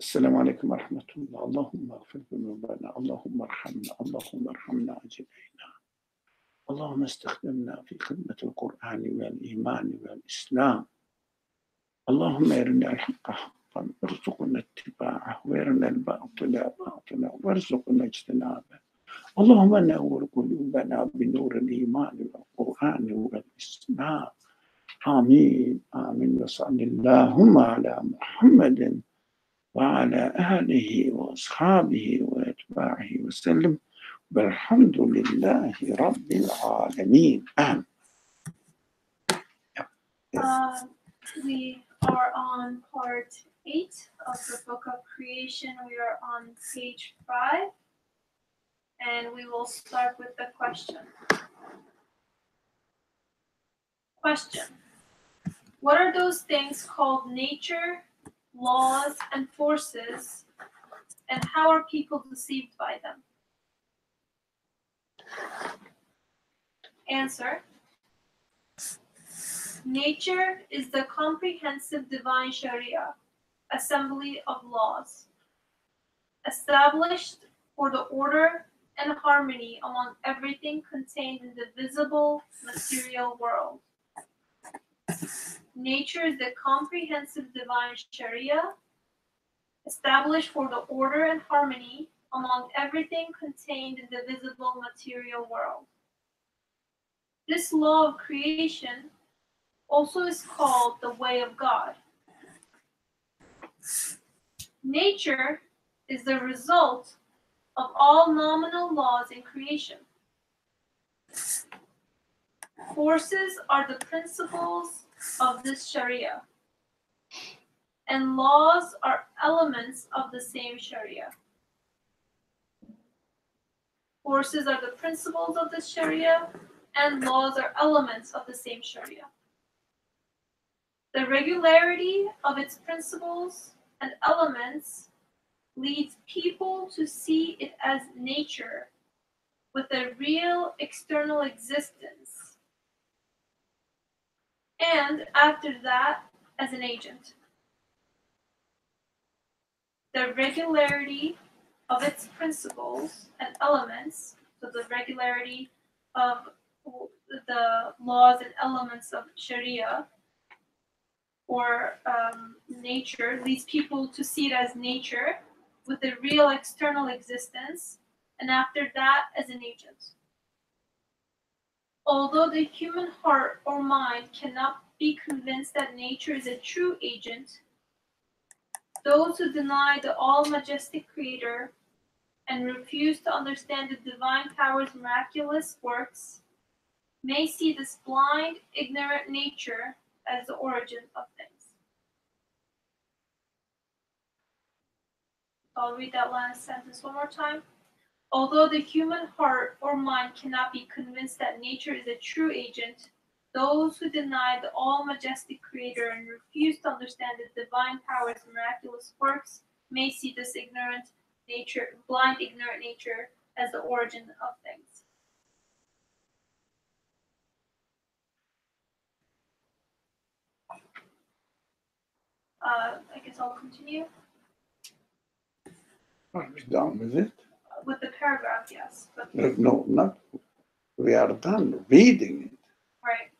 السلام عليكم ورحمة الله. اللهم اغفر ذنوبنا، اللهم ارحمنا، اللهم ارحمنا أجمعين. اللهم استخدمنا في خدمة القرآن والإيمان والإسلام. اللهم أرنا الحق حقا وارزقنا اتباعه، وأرنا الباطل باطلا وارزقنا اجتنابه. اللهم نور قلوبنا بنور الإيمان والقرآن والإسلام. آمين آمين. وصلى اللهم على محمد وعلى آله وأصحابه وأتباعه وسلم، والحمد لله رب العالمين. آمين. We are on part 8 of the book of creation. We are on page 5, and we will start with the question. Question: what are those things called nature, laws, and forces, and how are people deceived by them? Answer: nature is the comprehensive divine Sharia, assembly of laws, established for the order and harmony among everything contained in the visible material world. Nature is the comprehensive divine Sharia, established for the order and harmony among everything contained in the visible material world. This law of creation also is called the way of God. Nature is the result of all nominal laws in creation. Forces are the principles of this Sharia, and laws are elements of the same Sharia. Forces are the principles of this Sharia, and laws are elements of the same Sharia. The regularity of its principles and elements leads people to see it as nature with a real external existence, and after that, as an agent. The regularity of its principles and elements, so the regularity of the laws and elements of Sharia or nature, leads people to see it as nature with a real external existence, and after that, as an agent. Although the human heart or mind cannot be convinced that nature is a true agent, those who deny the all-majestic Creator and refuse to understand the divine power's miraculous works may see this blind, ignorant nature as the origin of things. I'll read that last sentence one more time. Although the human heart or mind cannot be convinced that nature is a true agent, those who deny the all-majestic Creator and refuse to understand the divine power's miraculous works may see this ignorant nature, blind, ignorant nature, as the origin of things. I guess I'll continue. Are we done with it? With the paragraph, yes. But No, not. We are done reading it. right.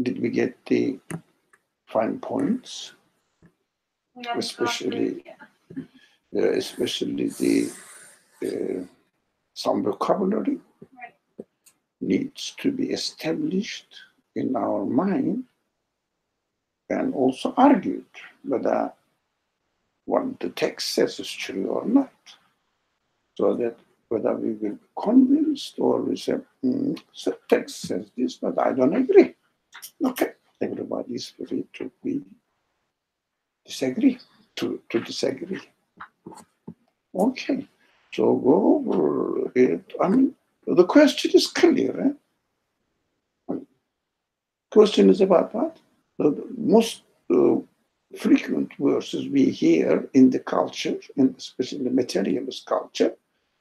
Did we get the fine points? We haven't Especially, gone through it especially the some vocabulary Right. needs to be established in our mind and also argued whether what the text says is true or not. So that whether we will be convinced or we say, the text says this, but I don't agree. Okay, everybody is free to disagree. Okay, so go over it. I mean, the question is clear. Question is about what? The most frequent verses we hear in the culture, and especially the materialist culture,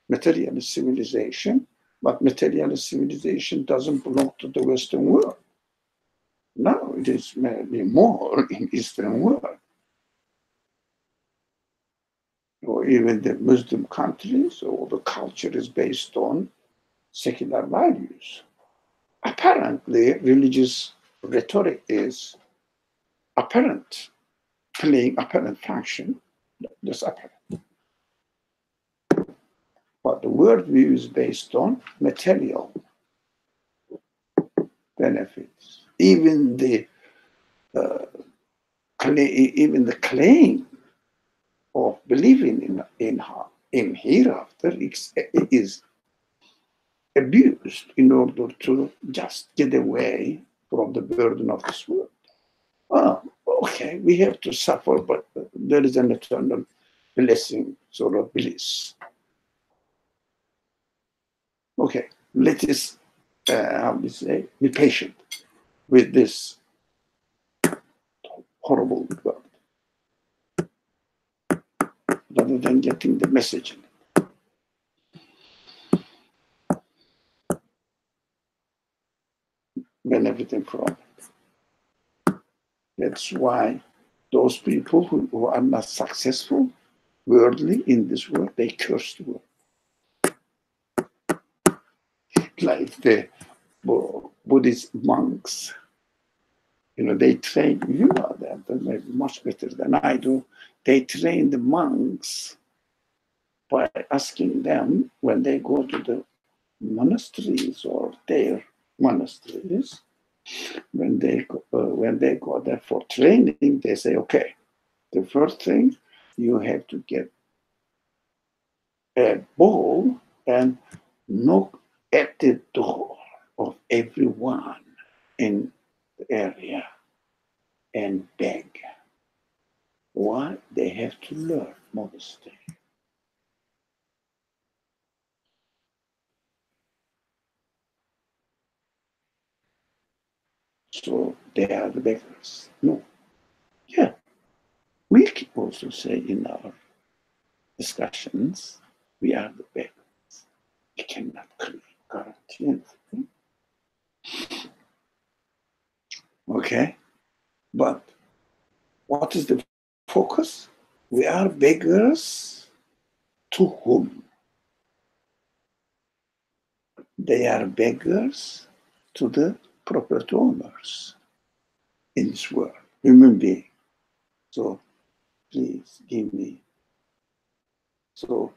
materialist civilization, but materialist civilization doesn't belong to the Western world. No, it is maybe more in Eastern world. even the Muslim countries, or the culture is based on secular values. Apparently, religious rhetoric is apparent, playing apparent function. That's apparent. But the worldview is based on material benefits. Even the claim of believing in hereafter is abused in order to just get away from the burden of this world. Oh, okay, we have to suffer, but there is an eternal blessing, sort of bliss. Okay, let us, how do you say, be patient with this horrible world, rather than getting the message. Benefiting from it. That's why those people who are not successful worldly in this world, they curse the world. Like the Buddhist monks, they train, you know that, maybe much better than I do. They train the monks by asking them, when they go to the monasteries or their monasteries, when they go there for training, they say, okay, the first thing, you have to get a ball and knock at the door of everyone in the area and beg. Why? They have to learn modesty. So they are the beggars. No. Yeah. We can also say in our discussions, we are the beggars. We cannot guarantee anything. Okay? But what is the focus? We are beggars to whom? They are beggars to the property owners in this world, human being. So please give me. So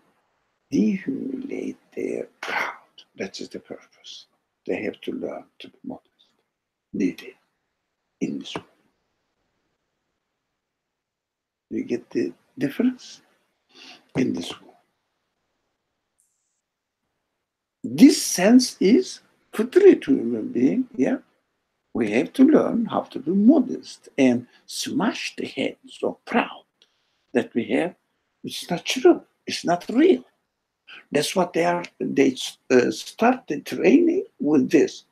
dehumiliate their proud. That is the purpose. They have to learn to be modest, needed in this world. You get the difference in this world. This sense is fitri to human being, yeah. We have to learn how to be modest and smash the heads of proud that we have. It's not true. It's not real. That's what they started training with this.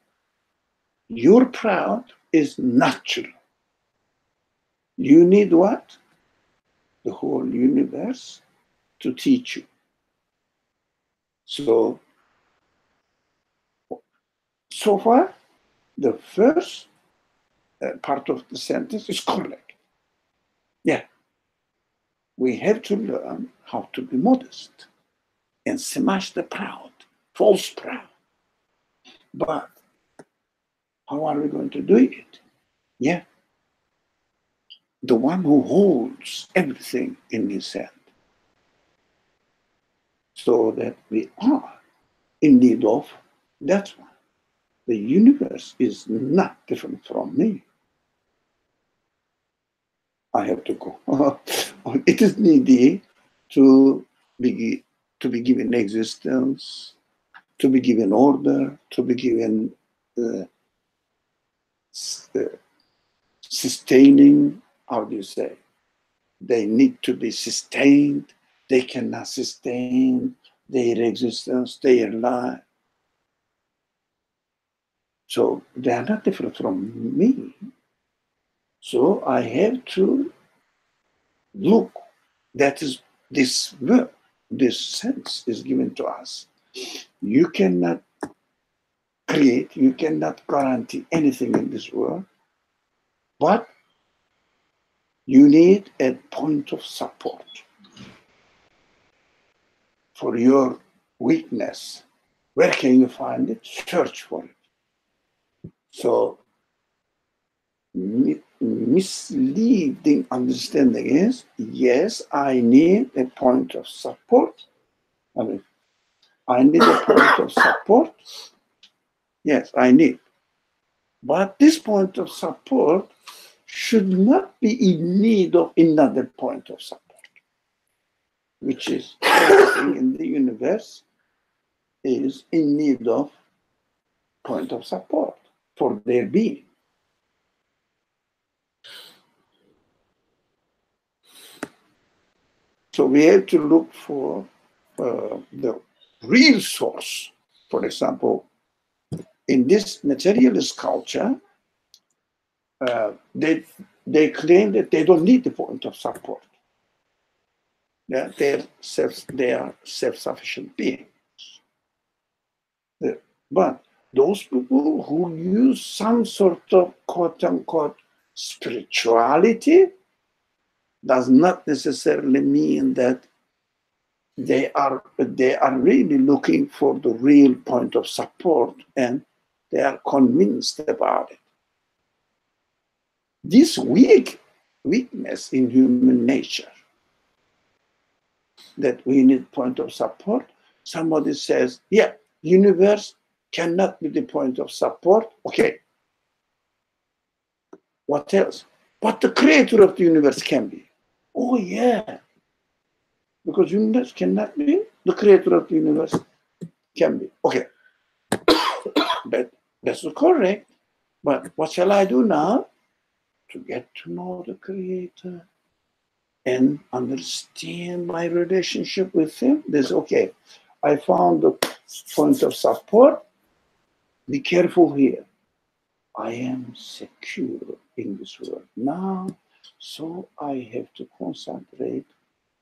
Your proud is natural. You need what? The whole universe to teach you. So far, the first part of the sentence is correct. Yeah. We have to learn how to be modest and smash the proud, false proud. But how are we going to do it? Yeah. The one who holds everything in his hand. So that we are in need of that one. The universe is not different from me. I have to go. It is needy to be given existence, to be given order, to be given sustaining. How do you say? They need to be sustained. They cannot sustain their existence, their life. So they are not different from me. So I have to look. That is this word, this sense is given to us. You cannot create, you cannot guarantee anything in this world, but you need a point of support. for your weakness. Where can you find it? Search for it. So misleading understanding is, yes, I need a point of support. I need a point of support. Yes, I need. But this point of support should not be in need of another point of support, which is everything in the universe is in need of point of support for their being. So we have to look for the real source. For example, in this materialist culture, they claim that they don't need the point of support. They are self-sufficient beings. But those people who use some sort of quote-unquote spirituality does not necessarily mean that they are really looking for the real point of support and they are convinced about it. This weakness in human nature, that we need point of support, somebody says, yeah, universe cannot be the point of support. Okay. What else? But the creator of the universe can be. Oh yeah. Because universe cannot be, the creator of the universe can be. Okay. That's correct. But what shall I do now? To get to know the creator and understand my relationship with him. There's okay. I found the point of support. Be careful here. I am secure in this world now, so I have to concentrate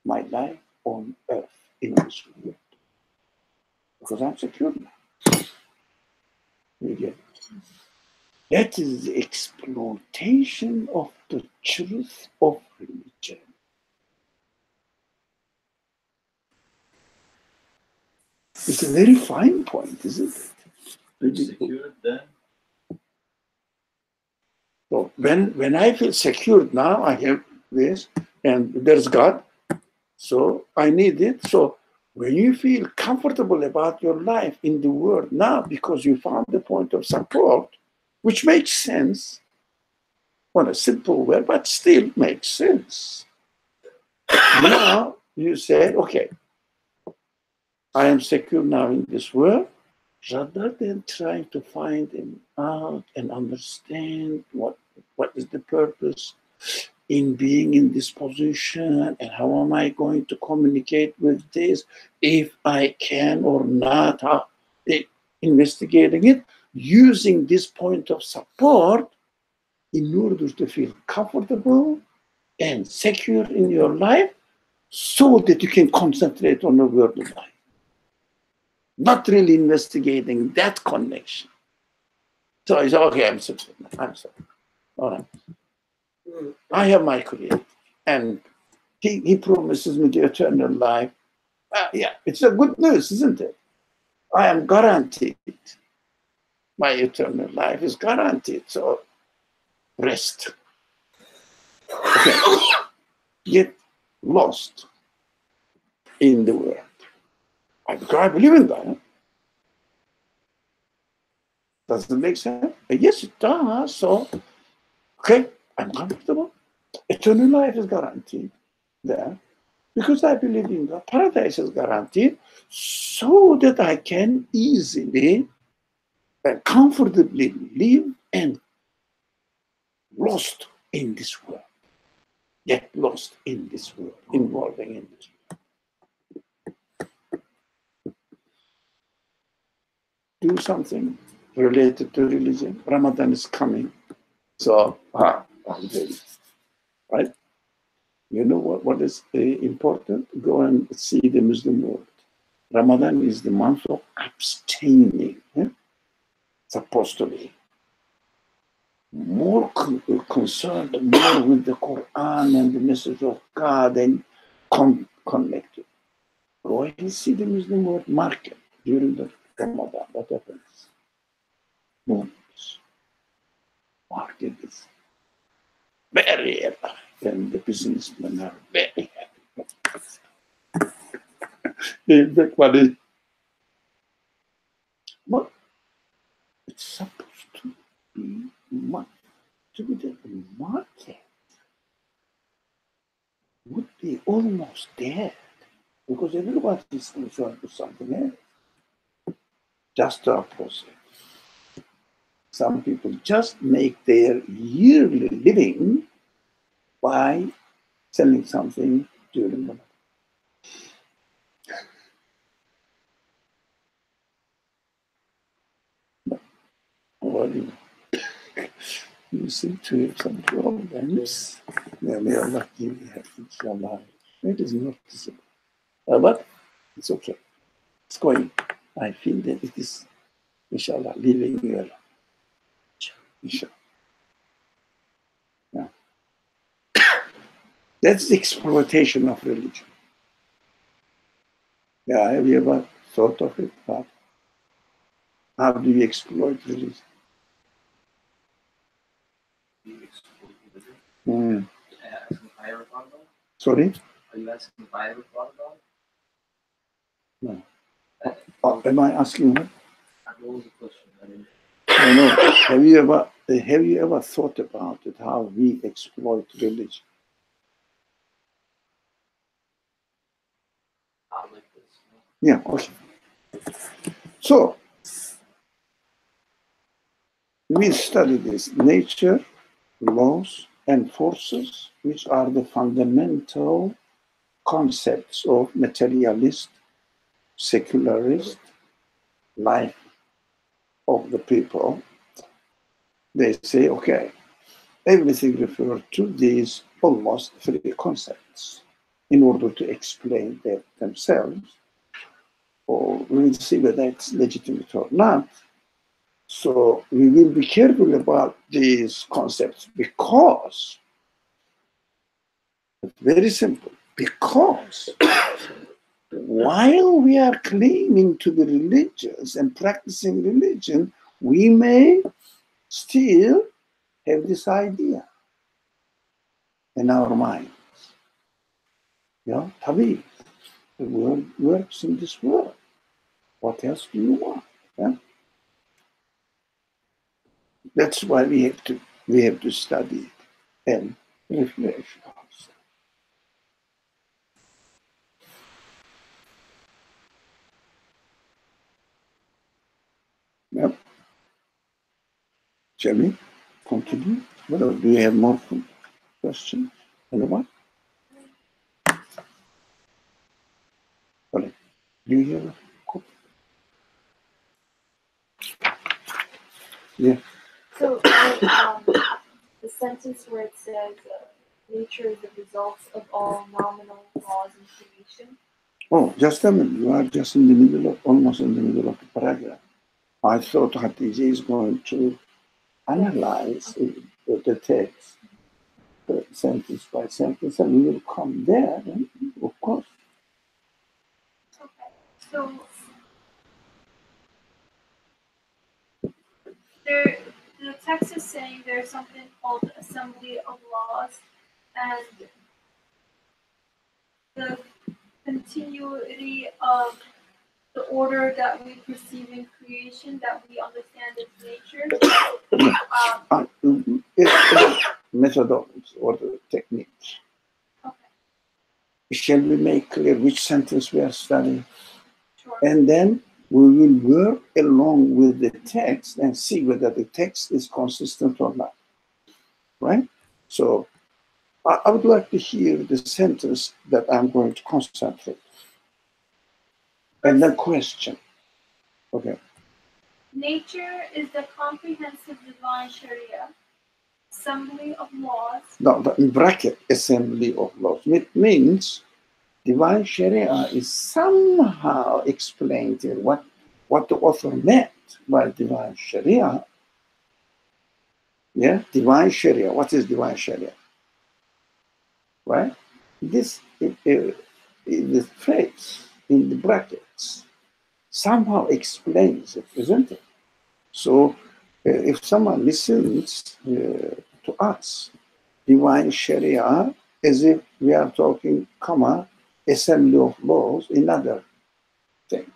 my life on earth in this world. Because I'm secure now. You get it? That is the exploitation of the truth of religion. It's a very fine point, isn't it? Secured then? So when I feel secured now, I have this, and there's God, so I need it. So when you feel comfortable about your life in the world now because you found the point of support, which makes sense on a simple way, but still makes sense. Now you say, okay, I am secure now in this world, rather than trying to find out and understand what is the purpose in being in this position and how am I going to communicate with this, if I can or not, investigating it, using this point of support in order to feel comfortable and secure in your life so that you can concentrate on the worldly life. Not really investigating that connection. So I say, okay, I'm sorry. All right. I have my creator, and he promises me the eternal life. Yeah, it's a good news, isn't it? I am guaranteed. My eternal life is guaranteed. So rest. Okay. Get lost in the world. I believe in that. Does it make sense? Yes, it does. So, okay, I'm comfortable. Eternal life is guaranteed there because I believe in God. Paradise is guaranteed so that I can easily and comfortably live and lost in this world. Get lost in this world, involving in this world. Do something related to religion. Ramadan is coming. So, I'm ready. Right? You know what is important? Go and see the Muslim world. Ramadan is the month of abstaining. Supposed to be. More concerned more with the Quran and the message of God and connected. Go and see the Muslim world market during the Ramadan. What happens? Moments. Market is very happy, and the businessmen are very happy. They make money. But it's supposed to be the market would be almost dead because everybody is concerned with something else. Just the opposite. Some people just make their yearly living by selling something during the month. Well, you seem to have some problems. May Allah give you health, inshallah. It is not visible. But it's okay. It's going. I feel that it is, inshallah, leaving you alone. Inshallah. Yeah. That's the exploitation of religion. Yeah, have you ever thought of it? How do you exploit religion? Mm. Sorry? Are you asking if I ever thought about it? No. Am I asking what? What was the question? I know. Have you ever thought about it, how we exploit religion? Not like this. Yeah, okay. So, we study this nature, laws, and forces, which are the fundamental concepts of materialist, secularist life of the people. They say, okay, everything refers to these almost three concepts in order to explain themselves, or we'll see whether it's legitimate or not. So we will be careful about these concepts because it's very simple. Because while we are claiming to be religious and practicing religion, we may still have this idea in our minds. Yeah, tabi. The world works in this world. What else do you want? Yeah? That's why we have to study it and refresh ourselves. Yep. Shall we continue? Well, do you have more questions? Anyone? Sorry. Do you hear? Yeah. So, the sentence where it says, nature is the result of all nominal laws in creation. Oh, just a minute. You are just in the middle of, almost in the middle of the paragraph. I thought Hatice is going to analyze the text, sentence by sentence, and we will come there, and of course. Okay. So the text is saying there's something called assembly of laws, and the continuity of the order that we perceive in creation, that we understand as nature. It's methodology or the technique. Okay. Shall we make clear which sentence we are studying? Sure. And then we will work along with the text and see whether the text is consistent or not. Right? So I would like to hear the sentence that I'm going to concentrate. And then question. Okay. Nature is the comprehensive divine Sharia, assembly of laws. No, in bracket, assembly of laws. It means divine Sharia is somehow explained here what the author meant by divine Sharia. Yeah, divine Sharia. What is divine Sharia? Right? This phrase in the brackets somehow explains it, isn't it? So if someone listens to us, divine Sharia, as if we are talking, comma, assembly of laws, another thing.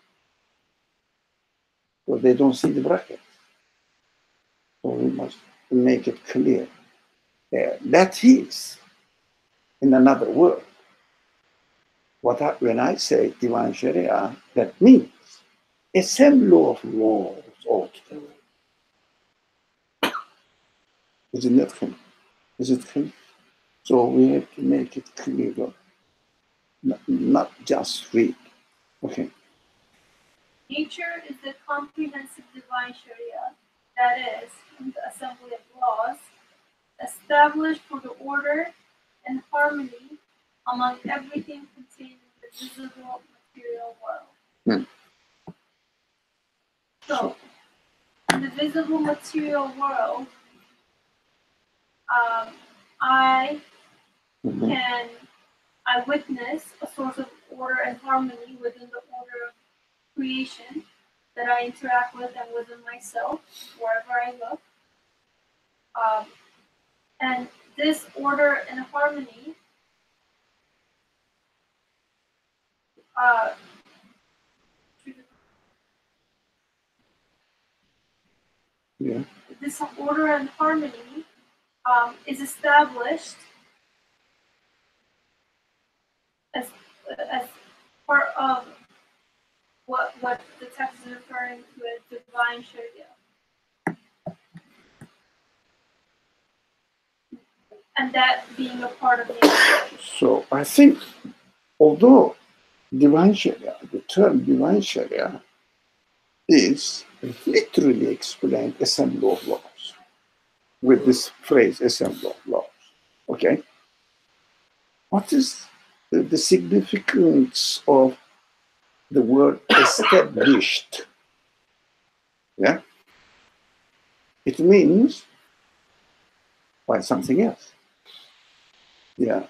So they don't see the bracket. So we must make it clear. That is, in another word, when I say divine Sharia, that means assembly of laws altogether. Isn't that clear? Is it clear? So we have to make it clear, not just read. Okay. Nature is the comprehensive divine Sharia, that is, the assembly of laws, established for the order and harmony among everything contained in the visible material world. So, in the visible material world, I witness a source of order and harmony within the order of creation that I interact with and within myself, wherever I look. And this order and harmony this order and harmony is established as part of what the text is referring to as divine Sharia. And that being a part of nature. So I think, although divine Sharia, the term divine Sharia is literally explained assembly of laws with this phrase assembly of laws. Okay? What is the significance of the word established? Yeah? It means by something else. Yeah.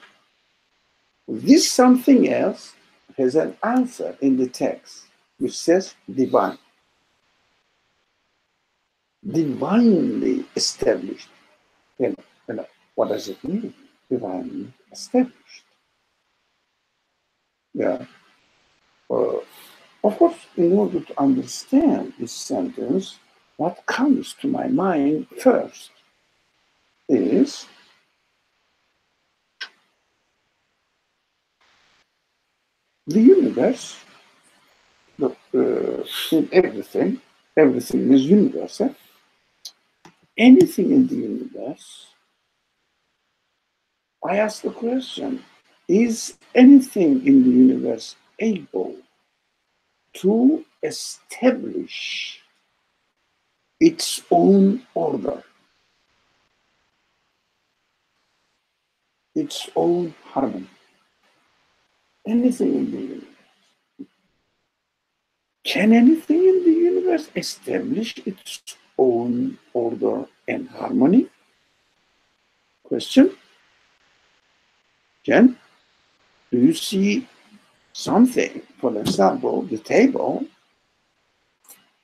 This something else has an answer in the text which says divine. Divinely established. What does it mean? Divinely established. Yeah. Of course, in order to understand this sentence, what comes to my mind first is the universe. In everything is universal. Anything in the universe, I ask the question, is anything in the universe able to establish its own order, its own harmony? Anything in the universe. Can anything in the universe establish its own order and harmony? Question. Jen, do you see something, for example, the table,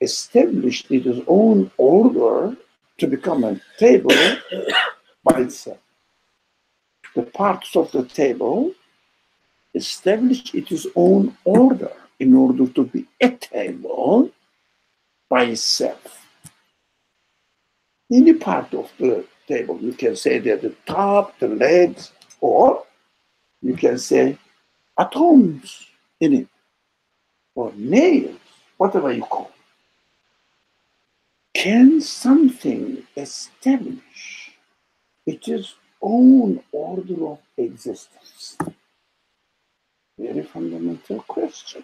established its own order to become a table by itself? The parts of the table establish its own order in order to be a table by itself. Any part of the table, you can say that the top, the legs, or you can say atoms in it, or nails, whatever you call it. Can something establish its own order of existence? Very fundamental question,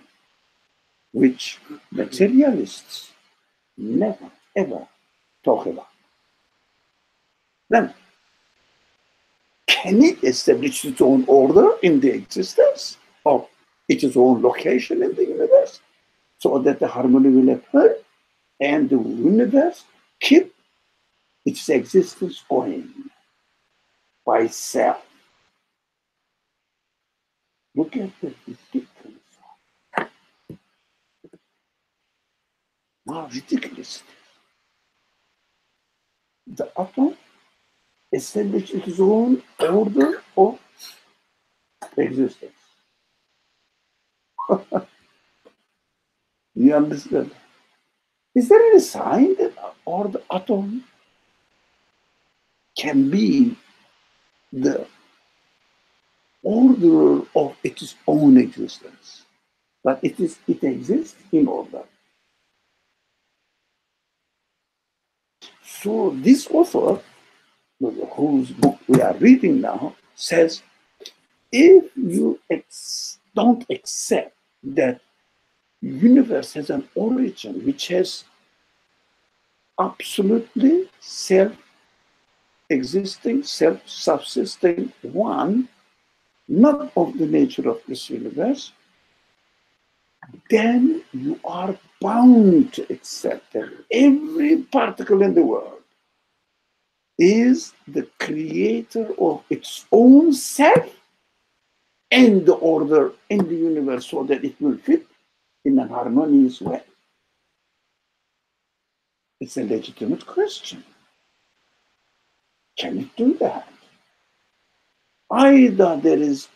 which materialists never, ever talk about. Then, can it establish its own order in the existence of its own location in the universe so that the harmony will occur and the universe keep its existence going by itself? Look at the ridiculous. How ridiculous it is. The atom established its own order of existence. You understand? Is there any sign that or the atom can be the order of its own existence? But it exists in order. So this author, whose book we are reading now, says, if you don't accept that universe has an origin which has absolutely self-existing, self-subsisting one, not of the nature of this universe, then you are bound to accept that every particle in the world is the creator of its own self and the order in the universe so that it will fit in an harmonious way. It's a legitimate question. Can it do that? Either there is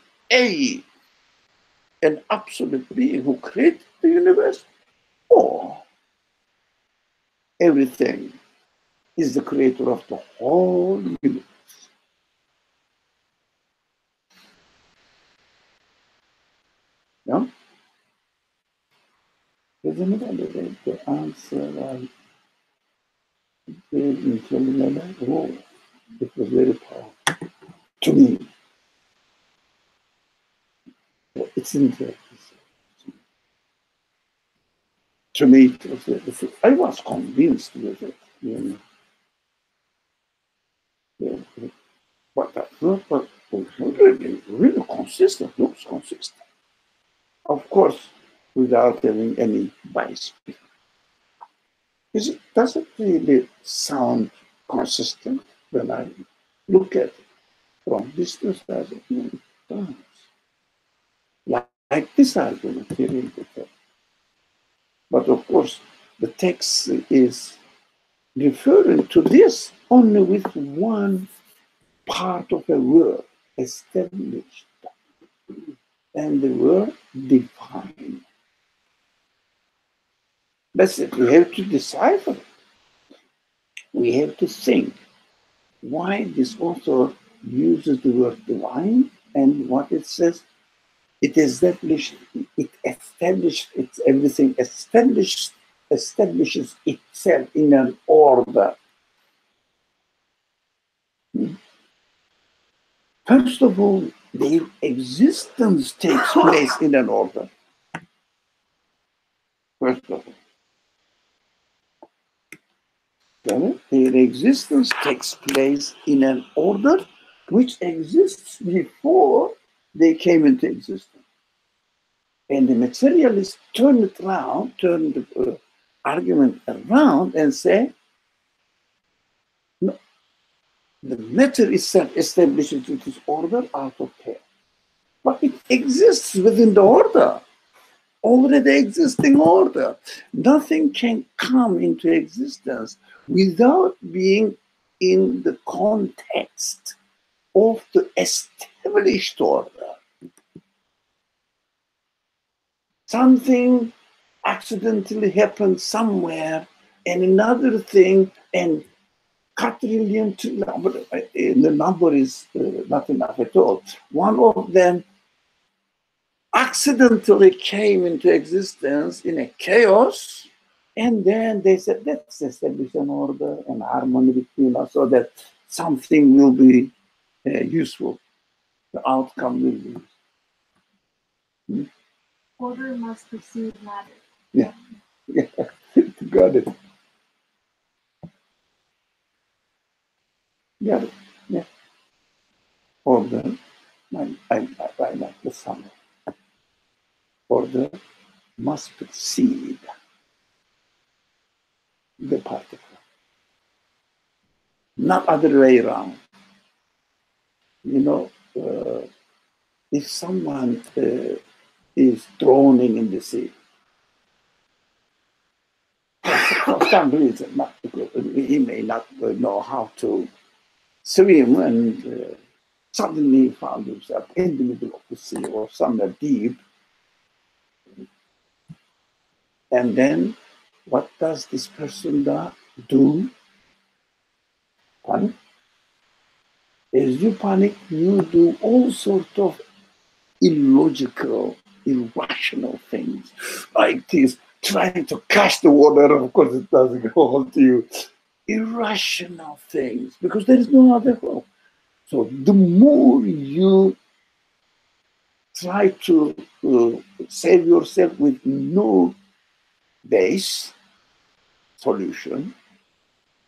an absolute being who created the universe, or everything is the creator of the whole universe. Yeah? Does anybody read the answer I gave in Telugu? Oh, it was very powerful to me. It's interesting. To me, I was convinced with it. You know. But that was really consistent, looks consistent. Of course, without having any bias. Does it really sound consistent when I look at it from distance? Like this argument here in the text. But of course, the text is referring to this only with one part of a word, established, and the word defined. That's it. We have to decipher it. We have to think why this author uses the word divine and what it says. It established, it's everything establishes itself in an order. First of all, their existence takes place in an order. First of all. Then their existence takes place in an order which exists before they came into existence. And the materialists turn the argument around and say, no, the matter itself establishes its order out of chaos. But it exists within the order, already existing order. Nothing can come into existence without being in the context of the established order. Something accidentally happened somewhere, and another thing, and quadrillion, the number is not enough at all. One of them accidentally came into existence in a chaos, and then they said, let's establish an order and harmony between us so that something will be useful. The outcome will be useful. Order must precede matter. Yeah, got it. Got it. Yeah. Order. I like the summary. Order must precede the particle, not other way around. You know, if someone is drowning in the sea, for some reason, not because he may not know how to swim, and suddenly found himself in the middle of the sea or somewhere deep. And then what does this person do? Panic. As you panic, you do all sorts of illogical, irrational things, like this, trying to catch the water. Of course, it doesn't hold you. Irrational things, because there is no other hope. So the more you try to save yourself with no base solution,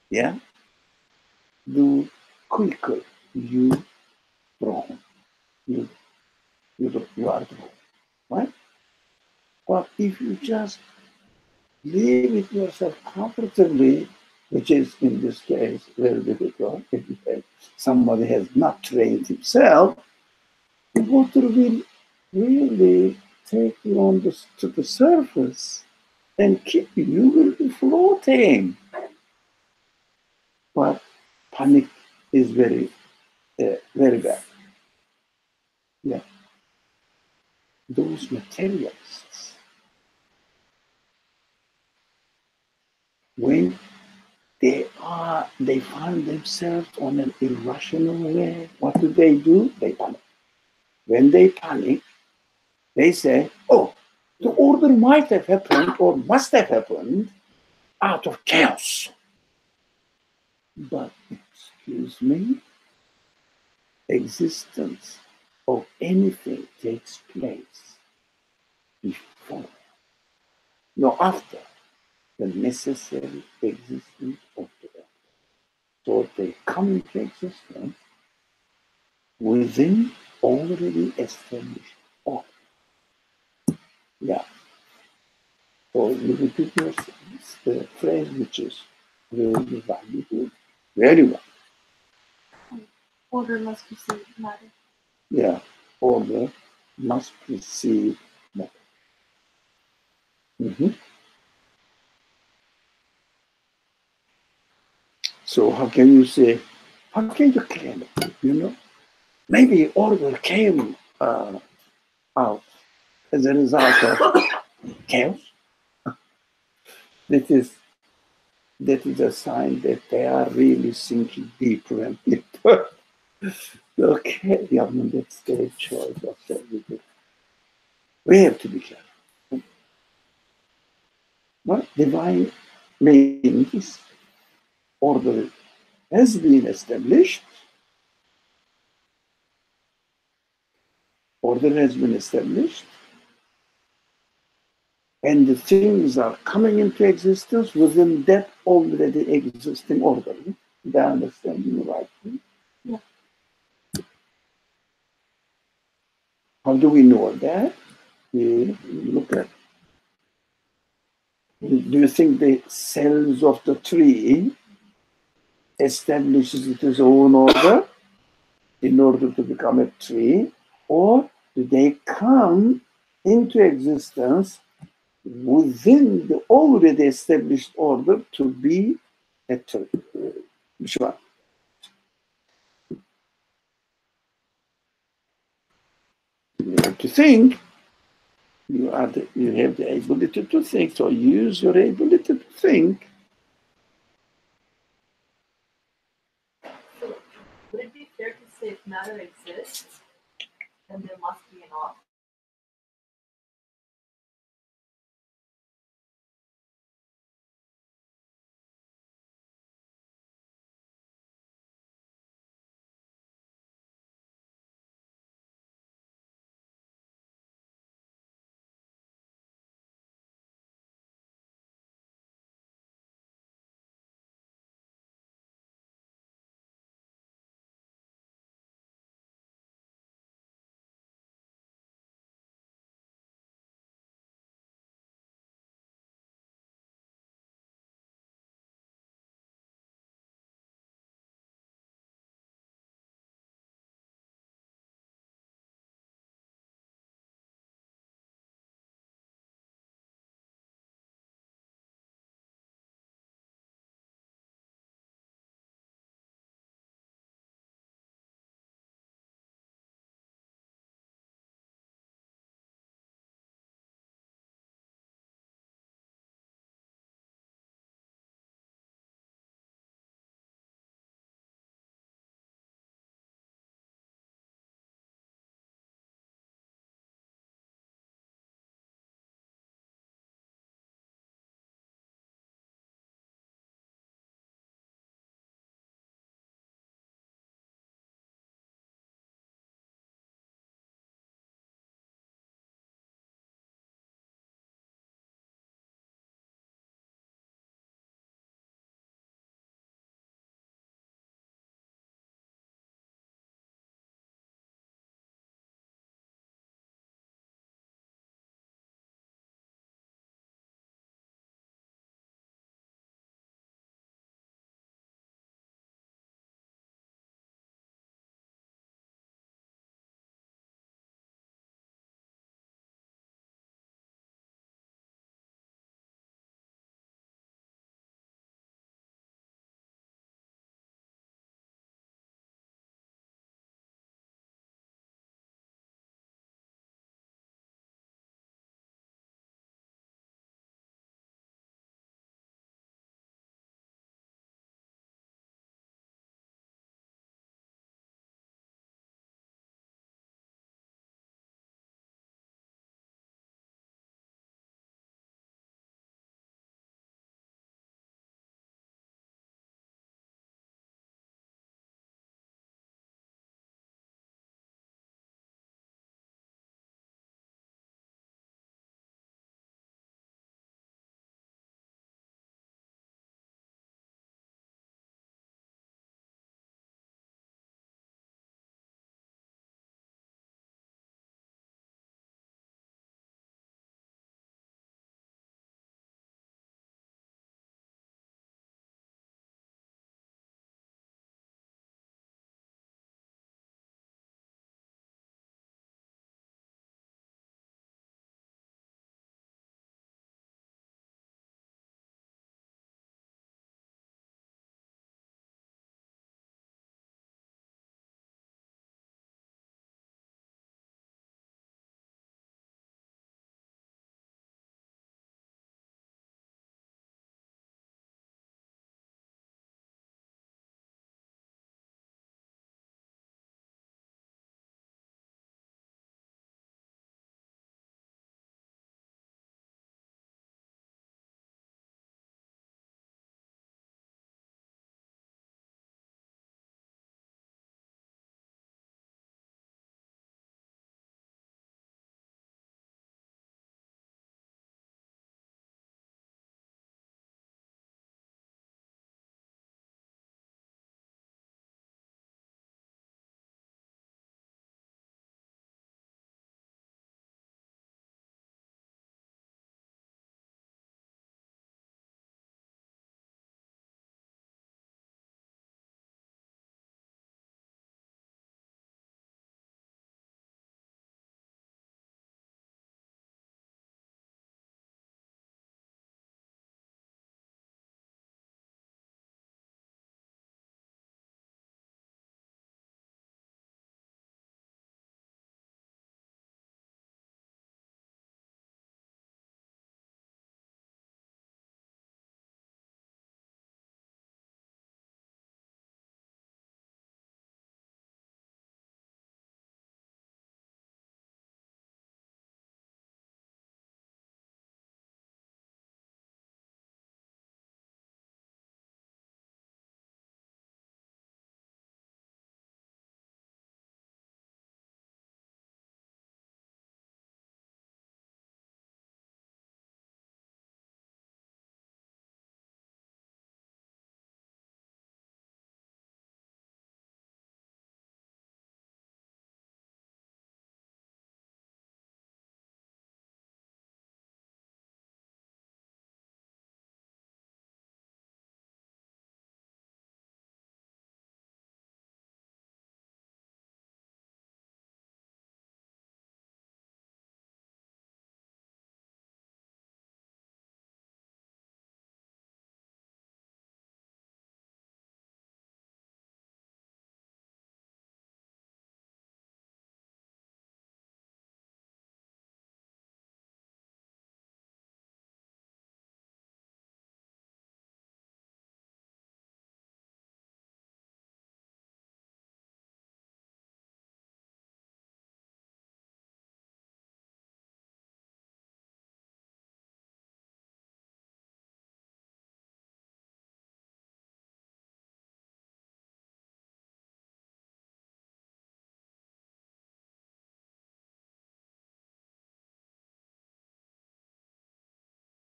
yeah, the quicker you wrong. You are wrong, right? But if you just live with yourself comfortably, which is in this case very difficult, if somebody has not trained himself, the water will really take you to the surface and keep you. You will be floating. But panic is very, very bad. Yeah. Those materialists, when they find themselves on an irrational way, what do? They panic. When they panic, they say, oh, the order might have happened or must have happened out of chaos. But excuse me, existence of anything takes place before, no, after the necessary existence of the earth. So they come into existence within already established order. Yeah. So you repeat the phrase, which is really valuable, very well. Order must precede matter. Yeah. Order must precede matter. So how can you claim it? Maybe order came out as a result of chaos. That is a sign that they are really sinking deeper and deeper. Okay, yeah, that's their choice. We have to be careful. But divine means order has been established. Order has been established. And the things are coming into existence within that already existing order. Did I understand you right? Yeah. How do we know that? We look at. Do you think the cells of the tree establishes its own order in order to become a tree, or do they come into existence within the already established order to be a tree? Which one? You have to think. You have the ability to think, so use your ability to think. So, would it be fair to say if matter exists, then there must be an